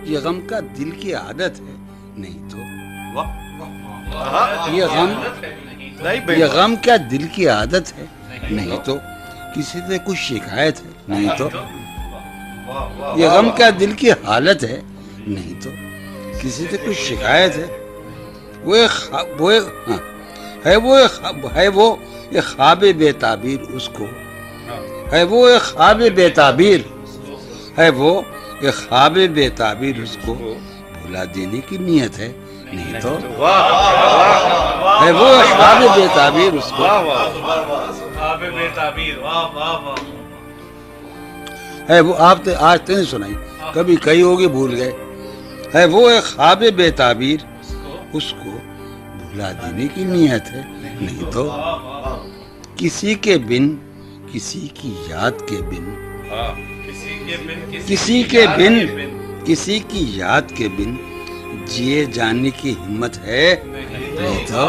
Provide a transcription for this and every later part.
یہ غم کا دل کی عادت ہے نہیں تو یہ غم کیا دل کی عادت ہے نہیں تو کسی سے کچھ شکایت ہے نہیں تو یہ غم کیا دل کی حالت ہے نہیں تو کسی سے کچھ شکایت ہے وہ ایک خواب بے تعبیر اس کو ہے وہ ایک خواب بے تعبیر ہے وہ ایک خواب بے تعبیر اس کو بھلا دینے کی نیت ہے نہیں تو ہے وہ ایک خواب بے تعبیر اس کو ہے وہ آپ آج تو نہیں سنائی کبھی کئی ہوگی بھول گئے ہے وہ ایک خواب بے تعبیر اس کو بھلا دینے کی نیت ہے نہیں تو کسی کے بن کسی کی یاد کے بن کسی کی یاد کے بن جیے جانے کی ہمت ہے نہیں تو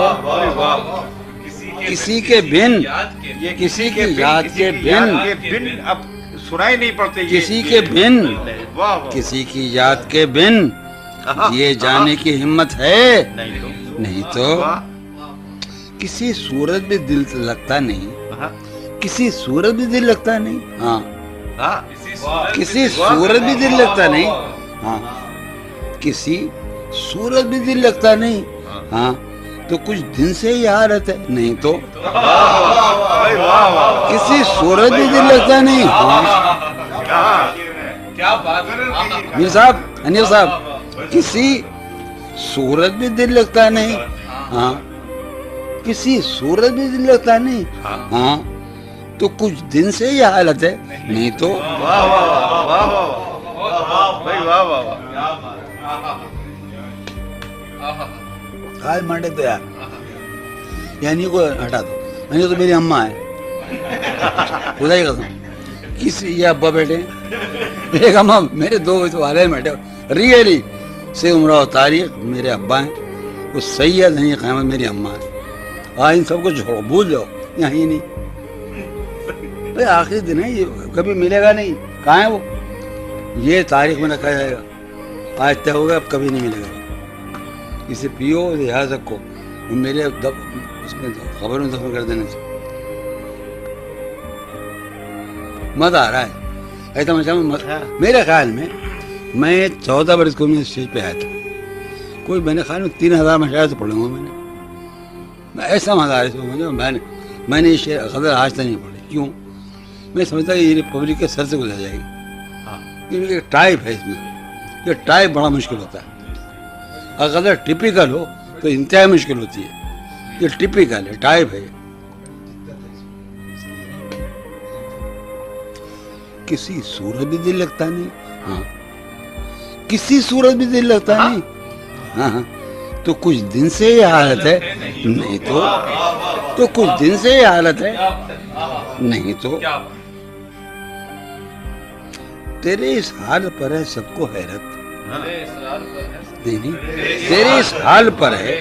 کسی کے بن کسی کی یاد کے بن اب سنائی نہیں پڑتے کسی کے بن کسی کی یاد کے بن جیے جانے کی ہمت ہے نہیں تو کسی صورت بھی دل لگتا نہیں کسی صورت بھی دل لگتا نہیں ہاں کسی صورت بھی دل لگتا نہیں ہاں کسی صورت بھی دل لگتا نہیں ہاں تو کچھ دن سے ہی حالت ہے نہیں تو کسی صورت بھی دل لگتا نہیں میر صاحب انیل صاحب کسی صورت بھی دل لگتا نہیں ہاں کسی صورت بھی دل لگتا نہیں ہاں تو کچھ دن سے ہی حالت ہے نہیں تو آج مانڈے تو یار یعنی کو ہٹا دو یعنی تو میری اماں ہے خدا ہی قسم کسی یہ ابا بیٹھے ایک اماں میرے دو والے بیٹھے ریئلی سے عمرہ تاریخ میرے ابا ہیں وہ سید ہیں قیامت میری اماں ہے آج ان سب کو چھوڑو بھول جاؤ یہاں ہی نہیں بھائی آخری دن ہے یہ کبھی ملے گا نہیں کہاں ہے وہ یہ تاریخ میں رکھا جائے گا آج طے ہوگا اب کبھی نہیں ملے گا اسے پیو یاد رکھو میرے اس میں خبر میں دفن کر دینے سے مزہ آ رہا ہے ایسا میرے خیال میں 14 برس کو میں اسٹیج پہ آیا تھا کوئی میں نے خیال میں 3000 مشاعر سے پڑھوں گا میں ایسا مزہ آ رہا ہے میں نے یہ شعر غزل آج تک نہیں پڑھی کیوں میں سمجھتا کہ یہ پبلک کے سر سے گزر جائے گی کیونکہ ایک ٹائپ ہے اس میں یہ ٹائپ بڑا مشکل ہوتا ہے اگر غزل ٹپیکل ہو تو انتہائی مشکل ہوتی ہے یہ ٹپیکل ہے ٹائپ ہے کسی صورت بھی دل لگتا نہیں ہاں کسی صورت بھی دل لگتا نہیں ہاں تو کچھ دن سے یہ حالت ہے نہیں تو کچھ دن سے یہ حالت ہے نہیں تو تیرے اس حال پر ہے سب کو حیرت نہیں تیرے اس حال پر ہے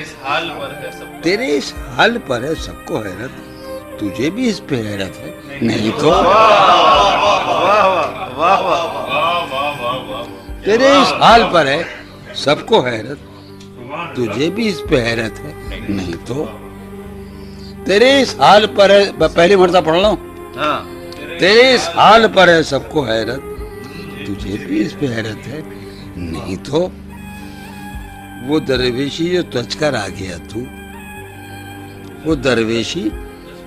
تیرے اس حال پر ہے سب کو حیرت تجھے بھی اس پہ حیرت ہے نہیں تو تیرے اس حال پر ہے سب کو حیرت تجھے بھی اس پہ حیرت ہے نہیں تو تیرے اس حال پر ہے پہلی مرتبہ پڑھ لو تیرے اس حال پر ہے سب کو حیرت تجھے بھی اس پہ حیرت ہے نہیں تو وہ درویشی جو تج کر آ گیا تو وہ درویشی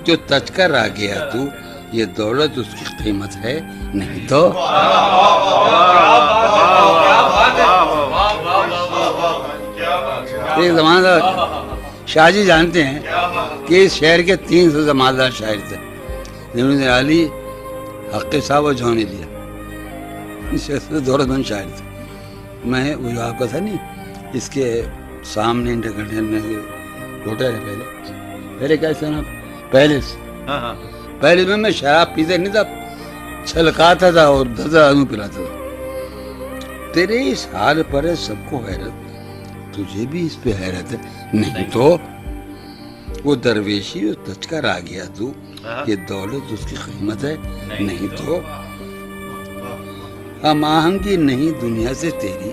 جو تج کر آ گیا تو یہ دولت اس کی قیمت ہے نہیں تو ایک زمانہ شاہ جی جانتے ہیں کہ اس شہر کے 300 زماندار شاعر تھے جنہوں نے علی حق صاحب و جونی دیا اس دولت مند شاعر تھے میں وہ جو آپ کا تھا نہیں اس کے سامنے انٹرکنٹینر ہوٹل ہے پہلے کیا تھا نا پہلے میں شراب پیتے نہیں تھا چھلکاتا تھا اور 10 آدمی پلاتا تھا تیرے اس حال پر ہے سب کو حیرت تجھے بھی اس پہ حیرت ہے نہیں تو وہ درویشی جو تج کر آ گیا تو یہ دولت اس کی قیمت ہے نہیں تو ہم آہنگی نہیں دنیا سے تیری